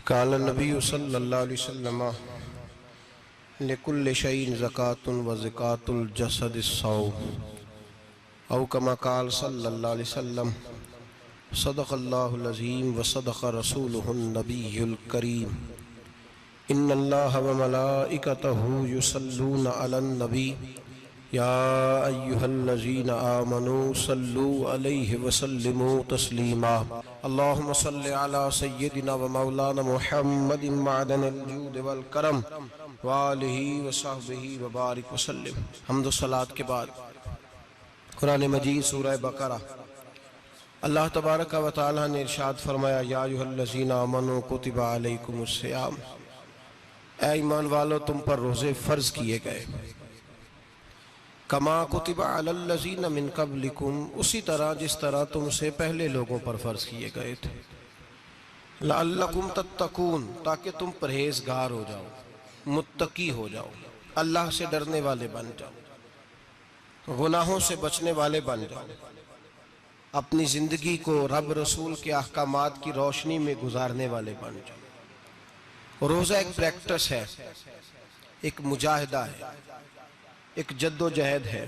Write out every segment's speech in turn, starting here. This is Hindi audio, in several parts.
काल नबी सल्लल्लाहु अलैहि वसल्लम लिकुल्लि शैइन ज़कातुन व ज़कातुल जसदिस सौम औ कमा काल सल्लल्लाहु अलैहि वसल्लम सदक़ल्लाहुल अज़ीम व सदक़ रसूलुहुन नबियुल करीम इन्नल्लाह व मलाइकतहु युसल्लूना अलन नबी या अय्युहल्लज़ीना आमनू सल्लू अलैहि व सल्लिमू तस्लीमा अल्लाहुम्मा सल्लि अला सय्यिदिना व मौलाना मुहम्मदिन मअदनिल जूद वल करम व आलिहि व सहबिहि व बारिक व सल्लिम। हम्द व सलात के बाद कुरान मजीद सूरह बकरा अल्लाह तबारक व तआला ने इरशाद फरमाया, या अय्युहल्लज़ीना आमनू कुतिबा अलैकुमुस सियाम, ऐ ईमान वालो तुम पर रोज़े फ़र्ज़ किए गए, कमा कुतिबा अलल्लज़ीना मिन क़ब्लिकुम, उसी तरह जिस तरह तुमसे पहले लोगों पर फ़र्ज़ किए गए थे, लअल्लकुम तत्तकून, ताकि तुम परहेज़गार हो जाओ, मुत्तकी हो जाओ, अल्लाह से डरने वाले बन जाओ, गुनाहों से बचने वाले बन जाओ, अपनी ज़िंदगी को रब रसूल के अहकामात की रोशनी में गुजारने वाले बन जाओ। रोज़ा एक प्रैक्टिस है, एक मुजाहिदा है, एक जद्दोजहद है।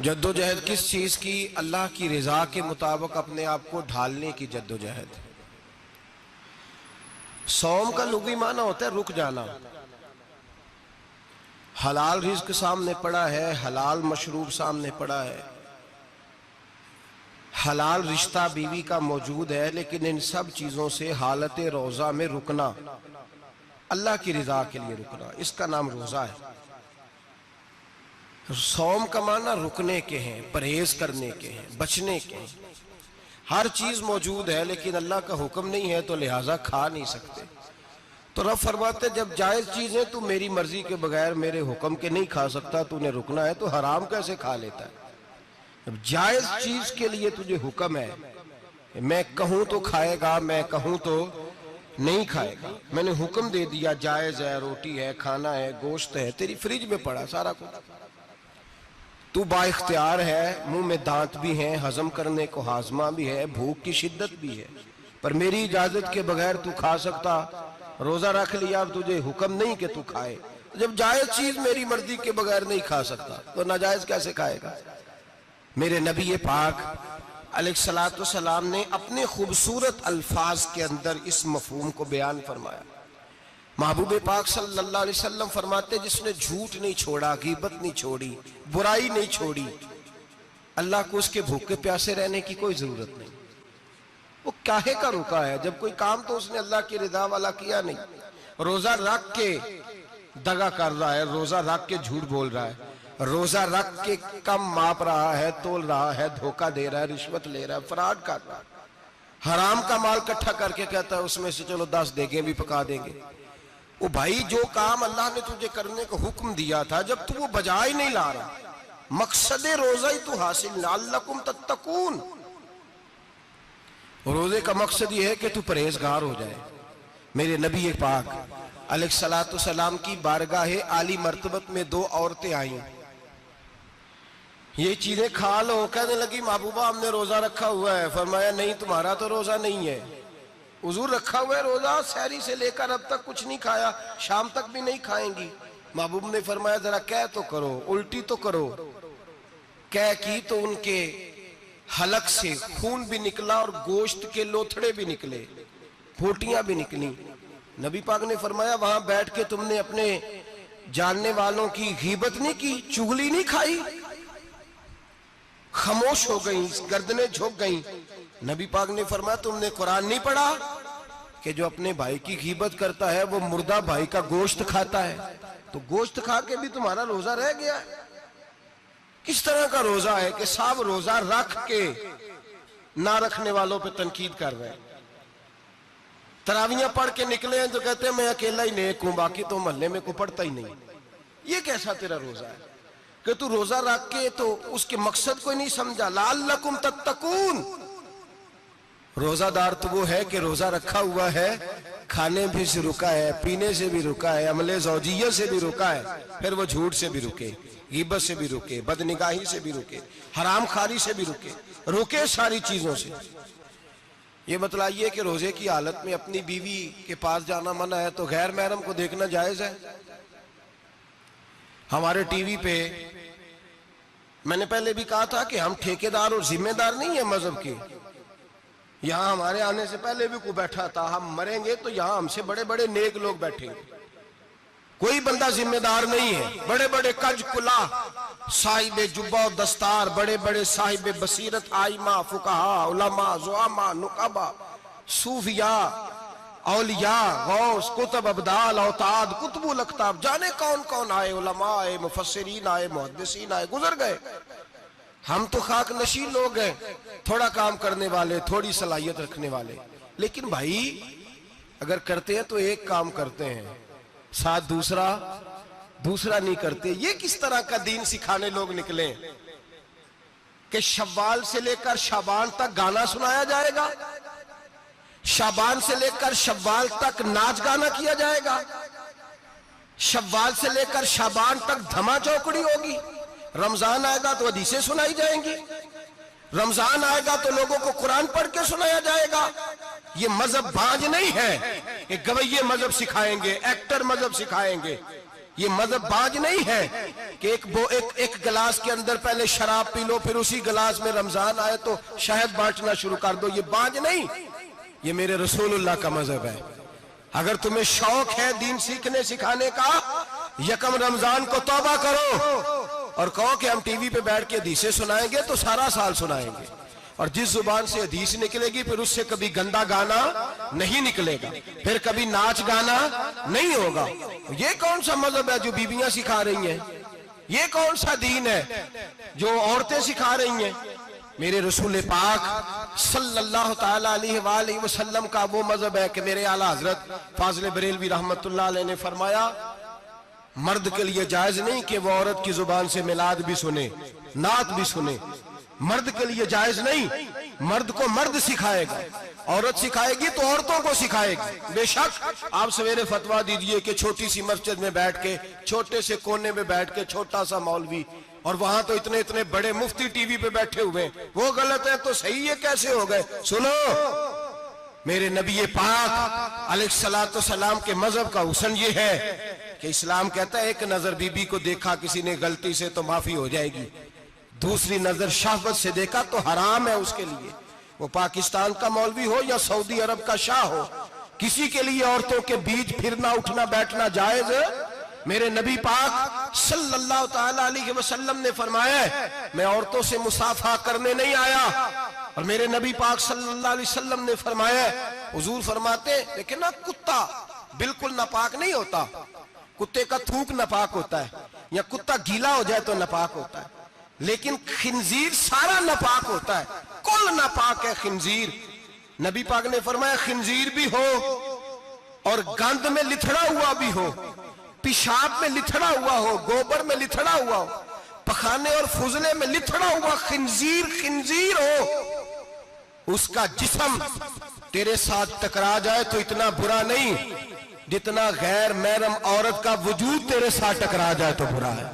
जद्दोजहद किस चीज़ की? अल्लाह की रज़ा के मुताबिक अपने आप को ढालने की जद्दोजहद। सौम का लुग़वी माना होता है रुक जाना। हलाल रिज़्क सामने पड़ा है, हलाल मशरूब सामने पड़ा है, हलाल रिश्ता बीवी का मौजूद है, लेकिन इन सब चीज़ों से हालत रोज़ा में रुकना, अल्लाह की रज़ा के लिए रुकना, इसका नाम रोज़ा है। सौम का माना रुकने के हैं, परहेज करने के हैं, बचने के हैं। हर चीज़ मौजूद है लेकिन अल्लाह का हुक्म नहीं है तो लिहाजा खा नहीं सकते। तो रब फरमाते जब जायज़ चीज़ है तू मेरी मर्जी के बगैर मेरे हुक्म के नहीं खा सकता, तूने रुकना है तो हराम कैसे खा लेता है? जब जायज़ चीज़ के लिए तुझे हुक्म है, मैं कहूँ तो खाएगा, मैं कहूँ तो नहीं खाएगा, मैंने हुक्म दे दिया, जायज़ है, रोटी है, खाना है, गोश्त है, तेरी फ्रिज में पड़ा सारा कुछ, तू बाइख्तियार है, मुंह में दांत भी हैं, हजम करने को हाजमा भी है, भूख की शिद्दत भी है, पर मेरी इजाजत के बगैर तू खा सकता। रोजा रख लिया, अब तुझे हुक्म नहीं कि तू खाए। जब जायज चीज मेरी मर्जी के बगैर नहीं खा सकता तो नाजायज कैसे खाएगा? मेरे नबी पाक अलैहिस्सलातु वस्सलाम ने अपने खूबसूरत अल्फाज के अंदर इस मफहूम को बयान फरमाया। महबूब पाक सल्लल्लाहु अलैहि वसल्लम फरमाते, जिसने झूठ नहीं छोड़ा, गीबत नहीं छोड़ी, बुराई नहीं छोड़ी, अल्लाह को उसके भूखे प्यासे रहने की कोई जरूरत नहीं। वो काहे का रुका है? जब कोई काम तो उसने अल्लाह की रिदा वाला किया नहीं। रोजा रख के दगा कर रहा है, रोजा रख के झूठ बोल रहा है, रोजा रख के कम माप रहा है, तोल रहा है, धोखा दे रहा है, रिश्वत ले रहा है, फ्रॉड कर रहा है, हराम का माल इकट्ठा करके कहता है उसमें से चलो 10 देंगे भी पका देंगे। वो भाई जो काम अल्लाह ने तुझे करने का हुक्म दिया था, जब तू वो बजा ही नहीं ला रहा, मकसद रोजा ही तू हासिल, लअल्लकुम तत्तकून। रोजे का मकसद ये है कि तू परहेजगार हो जाए। मेरे नबी पाक अलैहिस्सलातु वस्सलाम की बारगाह आली मर्तबत में 2 औरतें आई, ये चीजें खा लो, कहने लगी महबूबा हमने रोजा रखा हुआ है। फरमाया नहीं, तुम्हारा तो रोजा नहीं है, हुजूर रखा हुआ है रोजा, सहरी से लेकर अब तक कुछ नहीं खाया, शाम तक भी नहीं खाएंगी। महबूब ने फरमाया जरा कह तो करो, उल्टी तो करो। कह की तो उनके हलक से खून भी निकला और गोश्त के लोथड़े भी निकले, फोटियां भी निकली। नबी पाक ने फरमाया वहां बैठ के तुमने अपने जानने वालों की गीबत नहीं की, चुगली नहीं खाई? खामोश हो गई, गर्दनें झुक गई। नबी पाक ने फरमाया तुमने कुरान नहीं पढ़ा कि जो अपने भाई की गीबत करता है वो मुर्दा भाई का गोश्त खाता है? तो गोश्त खा के भी तुम्हारा रोजा रह गया है। किस तरह का रोजा है कि सब रोजा रख के ना रखने वालों पे तनकीद कर रहे हैं। तरावियां पढ़ के निकले हैं तो कहते हैं मैं अकेला ही नेक हूं, बाकी तो मोहल्ले में कोई पढ़ता ही नहीं। ये कैसा तेरा रोजा है कि तू रोजा रख के तो उसके मकसद को नहीं समझा? लअल्लकुम तत्तकून। रोजादार तो वो है कि रोजा रखा हुआ है, खाने भी से रुका है, पीने से भी रुका है, अमले ज़ौजिय्या से भी रुका है, फिर वो झूठ से भी रुके, गीबत से भी रुके, बदनिगाही से भी रुके, हराम खारी से भी रुके, रुके सारी चीजों से। ये बतलाइए कि रोजे की हालत में अपनी बीवी के पास जाना मना है तो गैर महरम को देखना जायज है? हमारे टीवी पे मैंने पहले भी कहा था कि हम ठेकेदार और जिम्मेदार नहीं है मजहब के। यहां हमारे आने से पहले भी कोई बैठा था, हम मरेंगे तो यहां हमसे बड़े बड़े नेक लोग बैठेंगे, कोई बंदा जिम्मेदार नहीं है। बड़े बड़े कज कुला साहिब जुब्बा और दस्तार, बड़े बड़े साहिब बसीरत आइमा फुकहा उलमा जुआमा नुकाबा सूफिया औलिया गौस कुतुब अब्दाल औताद कुतुबुल अख्ताब, जाने कौन कौन आए, उलमा आए, मुफस्सिरीन आए, मुहद्दिसीन आए, गुजर गए। हम तो खाक नशीन लोग हैं, थोड़ा काम करने वाले, थोड़ी सलाहियत रखने वाले। लेकिन भाई अगर करते हैं तो एक काम करते हैं, साथ दूसरा नहीं करते। ये किस तरह का दीन सिखाने लोग निकले कि शव्वाल से लेकर शाबान तक गाना सुनाया जाएगा, शाबान से लेकर शव्वाल तक नाच गाना किया जाएगा, शव्वाल से लेकर शाबान तक धमा चौकड़ी होगी, रमजान आएगा तो हदीसें सुनाई जाएंगी, रमजान आएगा तो लोगों को कुरान पढ़ के सुनाया जाएगा। ये मजहब बाज नहीं है कि गवैये मजहब सिखाएंगे, एक्टर मजहब सिखाएंगे। ये मजहब बाज नहीं है कि एक गिलास के अंदर पहले शराब पी लो, फिर उसी गिलास में रमजान आए तो शहद बांटना शुरू कर दो। ये बाज नहीं, ये मेरे रसूलुल्लाह का मजहब है। अगर तुम्हें शौक है दीन सीखने सिखाने का, यकम रमजान को तौबा करो और कहो कि हम टीवी पे बैठ के हदीसें सुनाएंगे तो सारा साल सुनाएंगे, और जिस जुबान से हदीस निकलेगी फिर उससे कभी गंदा गाना नहीं निकलेगा, फिर कभी नाच गाना नहीं होगा। ये कौन सा मजहब है जो बीबियां सिखा रही हैं? ये कौन सा दीन है जो औरतें सिखा रही हैं? मेरे रसूल पाक सल्लल्लाहु ताला अलैहि वसल्लम का वो मजहब है कि मेरे आला हजरत फाजिल बरेलवी रहमतुल्लाह अलैह ने फरमाया, मर्द के लिए जायज नहीं कि वो औरत की जुबान से मिलाद भी सुने, नात भी सुने। मर्द के लिए जायज नहीं, मर्द को मर्द सिखाएगा, औरत सिखाएगी तो औरतों को सिखाएगी। बेशक आप सवेरे फतवा दीजिए कि छोटी सी मस्जिद में बैठ के, छोटे से कोने में बैठ के छोटा सा मौलवी, और वहां तो इतने इतने बड़े मुफ्ती टीवी पे बैठे हुए, वो गलत है तो सही ये कैसे हो गए? सुनो, मेरे नबी पाक अलैहिस्सलातु सलाम के मजहब का हुस्न ये है कि इस्लाम कहता है एक नजर बीबी को देखा किसी ने गलती से तो माफी हो जाएगी, दूसरी नजर शहवत से देखा तो हराम है उसके लिए। वो पाकिस्तान का मौलवी हो या सऊदी अरब का शाह हो, किसी के लिए औरतों के बीच फिरना उठना बैठना जायज है? मेरे नबी पाक सल्लल्लाहु ताला अलैहि वसल्लम ने फरमाया, मैं औरतों से मुसाफा करने नहीं आया। और मेरे नबी पाक सल्लल्लाहु अलैहि वसल्लम ने फरमाया, हुजूर फरमाते लेकिन ना कुत्ता बिल्कुल नापाक नहीं होता, कुत्ते का थूक नापाक होता है, या कुत्ता गीला हो जाए तो नापाक होता है, लेकिन खिंजीर सारा नापाक होता है, कुल नापाक है खिंजीर। नबी पाक ने फरमाया खिंजीर भी हो और गंद में लिथड़ा हुआ भी हो, पेशाब में लिथड़ा हुआ हो, गोबर में लिथड़ा हुआ हो, पखाने और फुजले में लिथड़ा हुआ खिंजीर खिंजीर हो, उसका जिस्म तेरे साथ टकरा जाए तो इतना बुरा नहीं जितना गैर महरम औरत का वजूद तेरे साथ टकरा जाए तो बुरा है।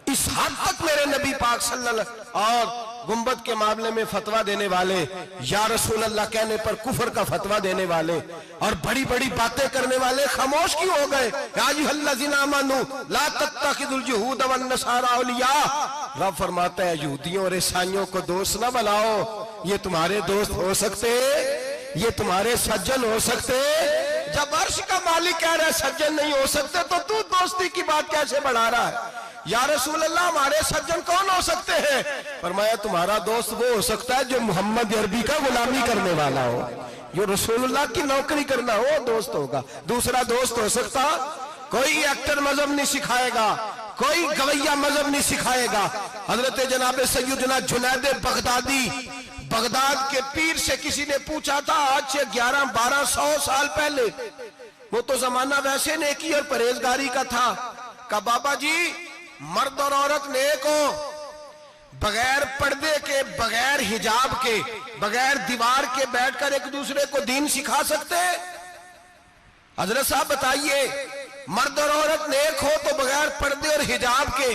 इस हद तक मेरे नबी पाक सल्लल्लाहु और गुंबद के मामले में फतवा देने वाले, या रसूल अल्लाह कहने पर कुफर का फतवा देने वाले और बड़ी बड़ी बातें करने वाले खामोश क्यों हो गए? ला तत्तखिदुल यहूद वन नसारा औलिया। रब फरमाता है यहूदियों और ईसाइयों को दोस्त ना बनाओ, ये तुम्हारे दोस्त हो सकते, ये तुम्हारे सज्जन हो सकते। जब अर्श का मालिक कह रहा है सज्जन नहीं हो सकते तो तू दोस्ती की बात कैसे बढ़ा रहा है? या रसूल अल्लाह हमारे सज्जन कौन हो सकते हैं? फरमाया तुम्हारा दोस्त वो हो सकता है जो मोहम्मद अरबी का गुलामी करने वाला हो, जो रसूलुल्लाह की नौकरी करना हो दोस्त होगा। दूसरा दोस्त हो सकता, कोई एक्टर मजहब नहीं सिखाएगा, कोई गवैया मजहब नहीं सिखाएगा। हजरत जनाब सैयदना जुनैद बगदादी, बगदाद के पीर से किसी ने पूछा था आज से 1100-1200 साल पहले, वो तो जमाना वैसे नेकी और परहेजगारी का था, का बाबा जी मर्द और औरत नेक हो, बगैर पर्दे के, बगैर हिजाब के, बगैर दीवार के बैठकर एक दूसरे को दीन सिखा सकते? हजरत साहब बताइए, मर्द और औरत नेक हो तो बगैर पर्दे और हिजाब के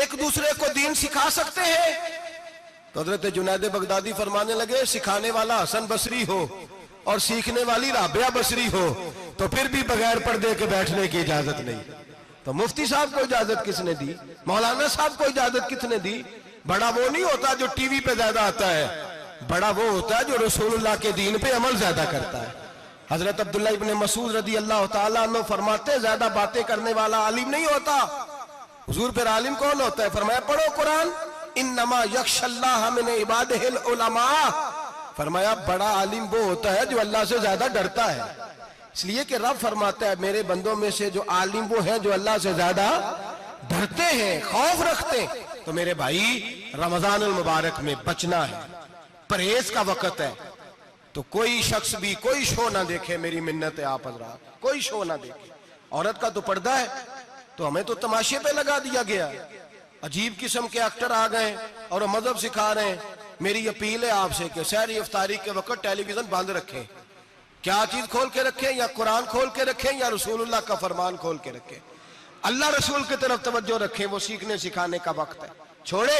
एक दूसरे को दीन सिखा सकते हैं? तो हजरत जुनैद बगदादी फरमाने लगे सिखाने वाला हसन बसरी हो और सीखने वाली राबिया बसरी हो तो फिर भी बगैर पर्दे के बैठने की इजाजत नहीं। तो मुफ्ती साहब को इजाजत किसने दी? मौलाना साहब को इजाजत किसने दी? बड़ा वो नहीं होता जो टीवी पे ज्यादा आता है, बड़ा वो होता है जो रसूलुल्लाह के दीन पे अमल ज्यादा करता है। हजरत अब्दुल्लाह इब्ने मसूद रदी अल्लाह ताला अन्हु फरमाते, ज्यादा बातें करने वाला आलिम नहीं होता। हुजूर फिर आलिम कौन होता है? फरमाया पढ़ो कुरान, इन्नमा यख्शल्लाह मिन इबादिहिल उलमा। फरमाया बड़ा आलिम वो होता है जो अल्लाह से ज्यादा डरता है। इसलिए कि रब फरमाता है मेरे बंदों में से जो आलिम वो है जो अल्लाह से ज्यादा डरते हैं, खौफ रखते हैं। तो मेरे भाई रमजान मुबारक में बचना है, परहेज का वक्त है। तो कोई शख्स भी कोई शो ना देखे, मेरी मिन्नत है आप हजरात, कोई शो ना देखे। औरत का तो पर्दा है, तो हमें तो तमाशे पे लगा दिया गया। अजीब किस्म के एक्टर आ गए और मजहब सिखा रहे हैं। मेरी अपील है आपसे कि सहरी इफ्तारी के वक्त टेलीविजन बंद रखें। क्या चीज खोल के रखें? या कुरान खोल के रखें या रसूलुल्लाह का फरमान खोल के रखें। अल्लाह रसूल की तरफ तवज्जो रखें, वो सीखने सिखाने का वक्त है। छोड़े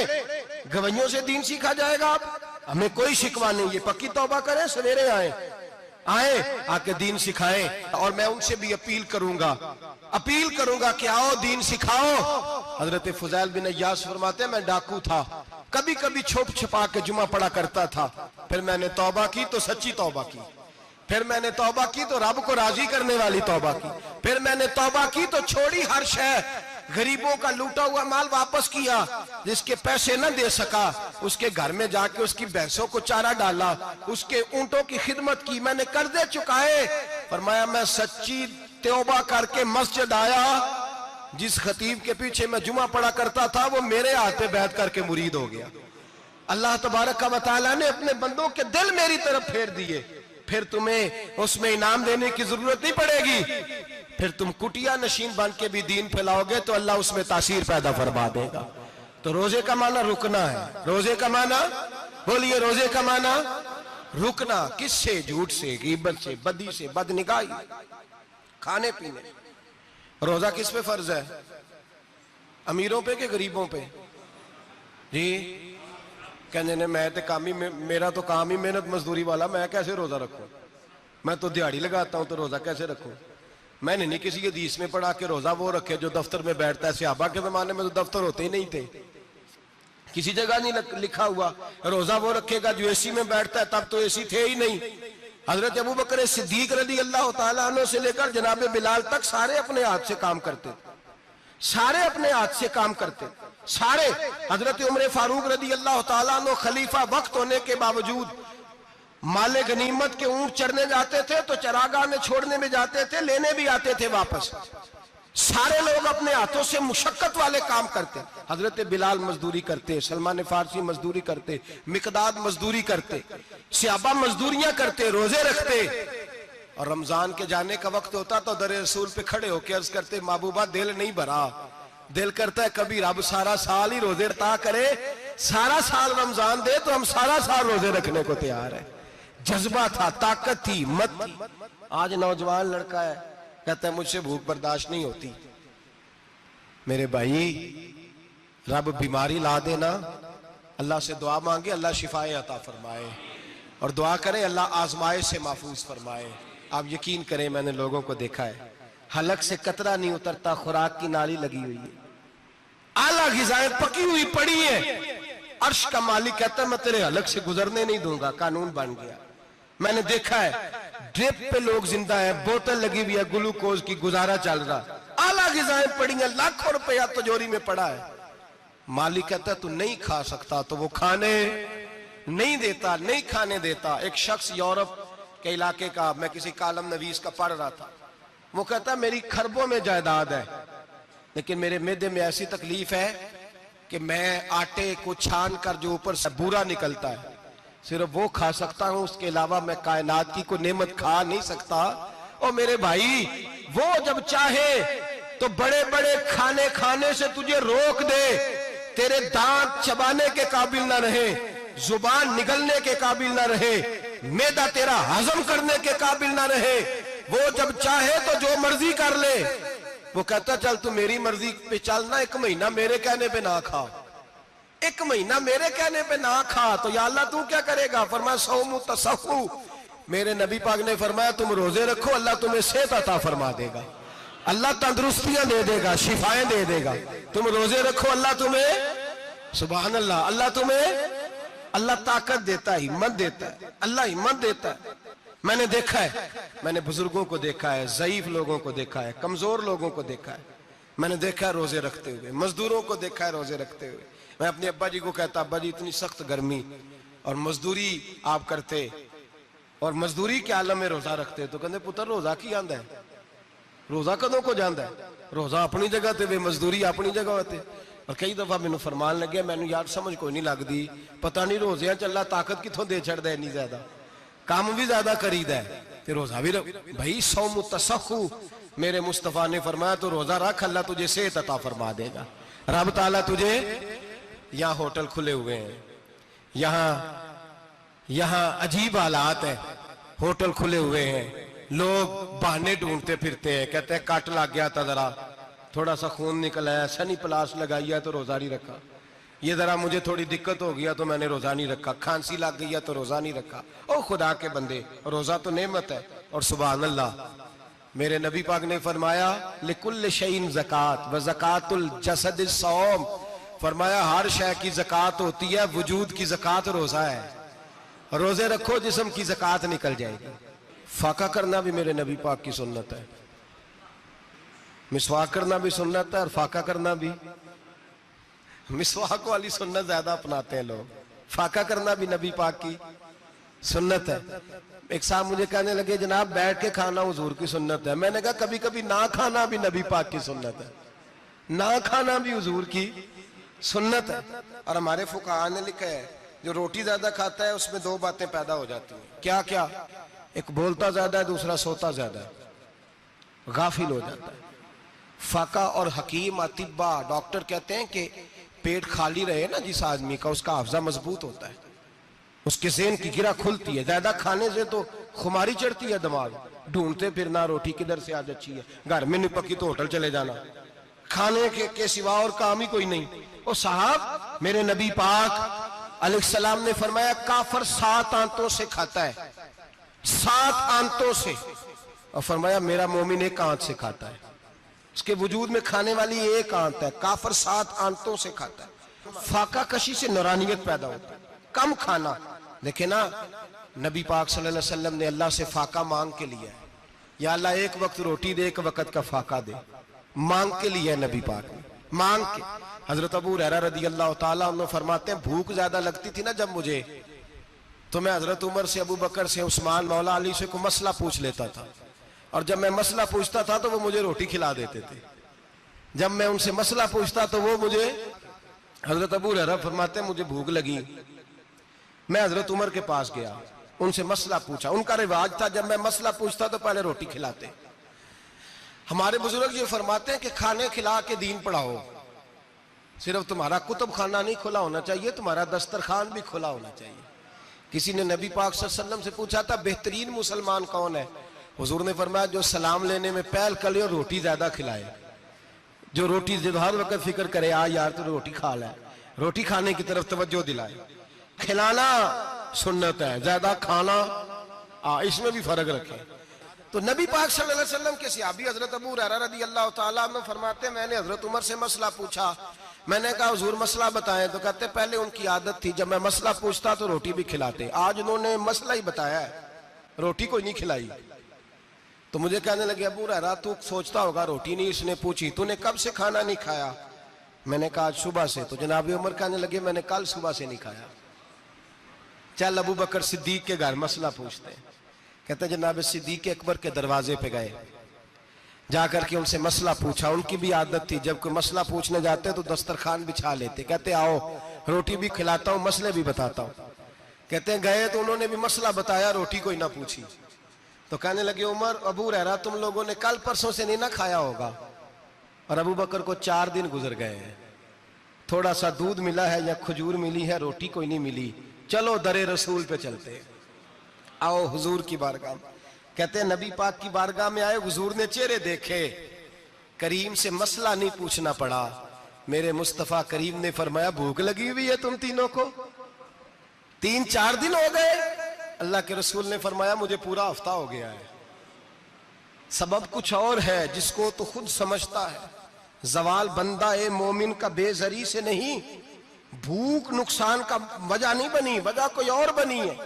गवैयों से दीन सीखा जाएगा। आप हमें कोई शिकवा नहीं, ये पक्की तौबा करें, सवेरे आए आके दीन सिखाएं। और मैं उनसे भी अपील करूंगा कि आओ दीन सिखाओ। हजरत फुजैल बिन अय्यास फरमाते मैं डाकू था, कभी कभी छुप छुपा के जुमा पढ़ा करता था, फिर मैंने तौबा की तो सच्ची तौबा की, फिर मैंने तौबा की तो रब को राजी करने वाली तौबा की, फिर मैंने तौबा की तो छोड़ी हर शय, गरीबों का लूटा हुआ माल वापस किया, जिसके पैसे न दे सका उसके घर में जाके उसकी भैंसों को चारा डाला, उसके ऊंटों की खिदमत की, मैंने कर्जे चुकाए। फरमाया मैं सच्ची तौबा करके मस्जिद आया, जिस खतीब के पीछे मैं जुमा पढ़ा करता था वो मेरे हाथ पे बैठ करके मुरीद हो गया। अल्लाह तबारक व तआला ने अपने बंदों के दिल मेरी तरफ फेर दिए। फिर तुम्हें उसमें इनाम देने की जरूरत नहीं पड़ेगी, फिर तुम कुटिया नशीन बन के भी दीन फैलाओगे तो अल्लाह उसमें तासीर पैदा फरमा देगा। तो रोजे का माना रुकना है। रोजे का माना बोलिए, रोजे का माना रुकना। किससे? झूठ से, गीबत से, बदी से, बदनिगाही, खाने पीने। रोजा किस पे फर्ज है? अमीरों पे कि गरीबों पे? जी कहने ने मैं तो काम ही, मेरा तो काम ही मेहनत मजदूरी वाला, मैं कैसे रोजा रखूं? मैं तो दिहाड़ी लगाता हूं तो रोजा कैसे रखूं? मैंने नहीं किसी हदीस में पढ़ा कि रोजा वो रखे जो दफ्तर में बैठता है। सहाबा के जमाने में तो दफ्तर होते ही नहीं थे, किसी जगह नहीं लिखा हुआ रोजा वो रखेगा जो एसी में बैठता है, तब तो एसी थे ही नहीं। हजरत अबू बकर सिद्दीक रज़ी अल्लाह तआला अन्हु से लेकर जनाब बिलाल तक सारे अपने हाथ से काम करते, सारे अपने हाथ से काम करते, सारे। हजरत उमर फारूक रज़ी अल्लाह तआला अन्हु खलीफा वक्त होने के बावजूद माले गनीमत के ऊंट चढ़ने जाते थे तो चरागाह में छोड़ने में जाते थे, लेने भी आते थे वापस। सारे लोग अपने हाथों से मुशक्कत वाले काम करते। हजरत बिलाल मजदूरी करते, सलमान फारसी मजदूरी करते, मिकदाद मजदूरी करते, सहाबा मजदूरियां करते, रोजे रखते। और रमजान के जाने का वक्त होता तो दर रसूल पे खड़े होकर अर्ज करते महबूबा दिल नहीं भरा, दिल करता है कभी रब सारा साल ही रोजे ता करे, सारा साल रमजान दे तो हम सारा साल रोजे रखने को तैयार है। जज्बा था, ताकत थी, हिम्मत थी। आज नौजवान लड़का है, कहता है मुझसे भूख बर्दाश्त नहीं होती। मेरे भाई रब बीमारी ला देना, अल्लाह से दुआ मांगे, अल्लाह शिफाए अता फरमाए, और दुआ करें अल्लाह आजमाइश से महफूज फरमाए। आप यकीन करें मैंने लोगों को देखा है, हलक से कतरा नहीं उतरता, खुराक की नाली लगी हुई है, आला ग़िज़ाएं पकी हुई पड़ी है, अर्श का मालिक कहता है मैं तेरे हलक से गुजरने नहीं दूंगा, कानून बन गया। मैंने देखा है ड्रिप पे लोग जिंदा है, बोतल लगी हुई है, ग्लूकोज की, गुजारा चल रहा, आला ग़िज़ाएं पड़ी हैं, लाखों रुपया तिजोरी में पड़ा है। मालिक कहता है तू नहीं खा सकता, तो वो खाने नहीं देता, नहीं खाने देता। एक शख्स यूरोप के इलाके का, मैं किसी कालम नवीस का पढ़ रहा था, वो कहता है मेरी खरबों में जायदाद है, लेकिन मेरे मैदे में ऐसी तकलीफ है कि मैं आटे को छान कर जो ऊपर से बूरा निकलता है सिर्फ वो खा सकता हूं, उसके अलावा मैं कायनात की कोई नेमत खा नहीं सकता। और मेरे भाई वो जब चाहे तो बड़े बड़े खाने खाने से तुझे रोक दे, तेरे दांत चबाने के काबिल ना रहे, जुबान निगलने के काबिल ना रहे, मैदा तेरा हजम करने के काबिल ना रहे, वो जब चाहे तो जो मर्जी कर ले। वो कहता चल तू मेरी मर्जी पे चल ना, 1 महीना मेरे कहने पे ना खा, 1 महीना मेरे कहने पे ना खा, तो या अल्लाह तू क्या करेगा? फरमाया सौमु तसहु, मेरे नबी पाक ने फरमाया तुम रोजे रखो, अल्लाह तुम्हें सेहत अता फरमा देगा, अल्लाह तंदुरुस्तियां दे देगा, शिफाएं दे देगा। तुम रोजे रखो, अल्लाह तुम्हें, सुभान अल्लाह, अल्लाह तुम्हें, अल्लाह ताकत देता है, हिम्मत देता है, अल्लाह हिम्मत देता है। मैंने देखा है, मैंने बुजुर्गों को देखा है, ज़ईफ लोगों को देखा है, कमजोर लोगों को देखा है, मैंने देखा है रोजे रखते हुए, मजदूरों को देखा है रोजे रखते हुए। मैं अपने अब्बा जी को कहता, अब्बा जी इतनी सख्त गर्मी और मजदूरी आप करते और मजदूरी के आलम में रोजा रखते, तो कहते पुत्र रोजा की आंदा है, रोजा कदों को जाता है, रोजा अपनी जगह ते वे मजदूरी अपनी जगह होते। और कई दफा मैनू फरमान लगे, मैनू यार समझ कोई नहीं लगती, पता नहीं रोजिया च अल्लाह ताकत कितों दे छड़दा इन्नी ज्यादा, काम भी ज्यादा करीदा है ते रोजा भी भाई सौम तसखु, मेरे मुस्तफा ने फरमाया तो रोजा रख, अल्लाह तुझे सेहत अता फरमा देगा। रब ताला तुझे, यहाँ होटल खुले हुए हैं, यहाँ अजीब हालात है, होटल खुले हुए हैं, लोग बहाने ढूंढते फिरते हैं, कहते हैं कट लग गया था, जरा थोड़ा सा खून निकल आया, सनी प्लास लगाई है तो रोजा नहीं रखा, ये जरा मुझे थोड़ी दिक्कत हो गया तो मैंने रोजा नहीं रखा, खांसी लग गई है तो रोजा नहीं रखा। ओ खुदा के बंदे, रोजा तो नेमत है। और सुभान अल्लाह, मेरे नबी पाक ने फरमाया लिकुल्ल शैइन ज़कात व ज़कातुल जसद सौम, फरमाया हर शय की ज़कात होती है, वजूद की ज़कात रोजा है, रोजे रखो जिस्म की ज़कात निकल जाएगी। फाका करना भी मेरे नबी पाक की सुन्नत है, मिसवाक करना भी सुन्नत है और फाका करना भी। मिसवाक वाली सुन्नत ज्यादा अपनाते हैं लोग, फाका करना भी नबी पाक की सुन्नत है। एक साहब मुझे कहने लगे जनाब बैठ के खाना हुजूर की सुन्नत है, मैंने कहा कभी कभी ना खाना भी नबी पाक की सुन्नत है, ना खाना भी हुजूर की सुन्नत है। और हमारे फुकाहा ने लिखा है जो रोटी ज्यादा खाता है उसमें दो बातें पैदा हो जाती हैं, क्या क्या, एक बोलता ज्यादा है, दूसरा सोता ज्यादा है, गाफिल हो जाता है। फाका और हकीम अतिब्बा डॉक्टर कहते हैं कि पेट खाली रहे ना जिस आदमी का, उसका हाफजा मजबूत होता है, उसके ज़हन की गिरा खुलती है। ज्यादा खाने से तो खुमारी चढ़ती है, दिमाग ढूंढते फिरना, रोटी किधर से आज अच्छी है, घर में नहीं पकी तो होटल चले जाना, खाने के सिवा और काम ही कोई नहीं। ओ साहब, मेरे नबी पाक अलैहिस्सलाम ने फरमाया काफर 7 आंतों से खाता है, 7 आंतों से, और फरमाया मेरा मोमिन 1 आंत से खाता है, उसके वजूद में खाने वाली 1 आंत है, काफर 7 आंतों से खाता है। फाका कशी से नूरानियत पैदा होता है, कम खाना। देखे ना, नबी पाक सल्लल्लाहु अलैहि वसल्लम ने अल्लाह से फाका मांग के लिया है, या अल्लाह 1 वक्त रोटी दे, 1 वक्त का फाका दे, मांग के लिया है नबी पाक ने, मांग के। हजरत अबू हुरैरा रदी अल्लाह ताला अन्हु फरमाते हैं भूख ज्यादा लगती थी ना जब मुझे, तो मैं हजरत उमर से, अबू बकर से, उस्मान, मौला अली से कोई मसला पूछ लेता था, और जब मैं मसला पूछता था तो वो मुझे रोटी खिला देते थे। जब मैं उनसे मसला पूछता तो वो मुझे, हजरत अबू हुरैरा फरमाते मुझे भूख लगी, मैं हजरत उमर के पास गया, उनसे मसला पूछा। उनका रिवाज था जब मैं मसला पूछता तो पहले रोटी खिलाते। हमारे बुजुर्ग ये फरमाते हैं कि खाने खिला के दीन पढ़ाओ, सिर्फ तुम्हारा कुतुब खाना नहीं खुला होना चाहिए, तुम्हारा दस्तरखान भी खुला होना चाहिए। किसी ने नबी पाक सल्लल्लाहु अलैहि वसल्लम से पूछा था बेहतरीन मुसलमान कौन है, हुजूर ने फरमाया जो सलाम लेने में पहल करे और रोटी ज्यादा खिलाए, जो रोटी हर वक्त फिक्र करे आ यार तो रोटी खा ले, रोटी खाने की तरफ तवज्जो दिलाए। खिलाना सुन्नत है, ज्यादा खाना इसमें भी फर्क रखे। तो नबी पाक सल्लल्लाहु अलैहि वसल्लम के सहाबी हजरत अबू हुरैरा रदी अल्लाह ताला अन्हु फरमाते मैंने हजरत उमर से मसला पूछा, मैंने कहा हुजूर मसला बताएं, तो कहते पहले उनकी आदत थी जब मैं मसला पूछता तो रोटी भी खिलाते, आज उन्होंने मसला ही बताया है, रोटी कोई नहीं खिलाई। तो मुझे कहने लगे अबू हुरैरा तू सोचता होगा रोटी नहीं इसने पूछी, तूने कब से खाना नहीं खाया? मैंने कहा आज सुबह से। तो जनाब उमर कहने लगे मैंने कल सुबह से नहीं खाया। चल अबू बकर सिद्दीक के घर मसला पूछते हैं। कहते जनाब सिद्दीक अकबर के दरवाजे पे गए, जाकर के उनसे मसला पूछा। उनकी भी आदत थी जब कोई मसला पूछने जाते तो दस्तरखान बिछा लेते, कहते आओ रोटी भी खिलाता हूँ मसले भी बताता हूँ। कहते हैं गए तो उन्होंने भी मसला बताया, रोटी कोई ना पूछी। तो कहने लगे उमर अबू हुरैरा तुम लोगों ने कल परसों से नहीं ना खाया होगा। और अबू बकर को 4 दिन गुजर गए हैं, थोड़ा सा दूध मिला है या खजूर मिली है, रोटी कोई नहीं मिली। चलो दरे रसूल पे चलते, आओ हुजूर की बारगाह। कहते हैं नबी पाक की बारगाह में आए, हुजूर ने चेहरे देखे, करीम से मसला नहीं पूछना पड़ा। मेरे मुस्तफा करीम ने फरमाया भूख लगी हुई है तुम तीनों को, 3-4 दिन हो गए अल्लाह के रसूल ने फरमाया मुझे पूरा हफ्ता हो गया है। सबब कुछ और है जिसको तो खुद समझता है। जवाल बंदा ए मोमिन का बेजरी से नहीं, भूख नुकसान का वजह नहीं बनी, वजह कोई और बनी है।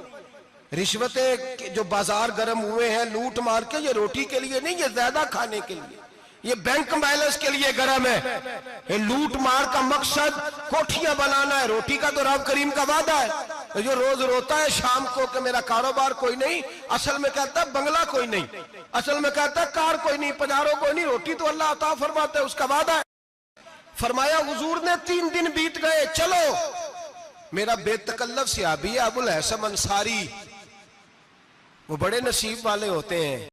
रिश्वतें जो बाजार गर्म हुए हैं लूट मार के, ये रोटी के लिए नहीं, ये ज्यादा खाने के लिए, ये बैंक बैलेंस के लिए गर्म है। ये लूट मार का मकसद कोठियां बनाना है, रोटी का तो रब करीम का वादा है। तो जो रोज रोता है शाम को कि मेरा कारोबार कोई नहीं, असल में कहता है बंगला कोई नहीं, असल में कहता है कार कोई नहीं, पजारो कोई नहीं, रोटी तो अल्लाह अता फरमाता है, उसका वादा है। फरमाया हुजूर ने 3 दिन बीत गए, चलो मेरा बेतकल्लफ सहाबी अबुल हसन अंसारी, वो बड़े नसीब वाले होते हैं।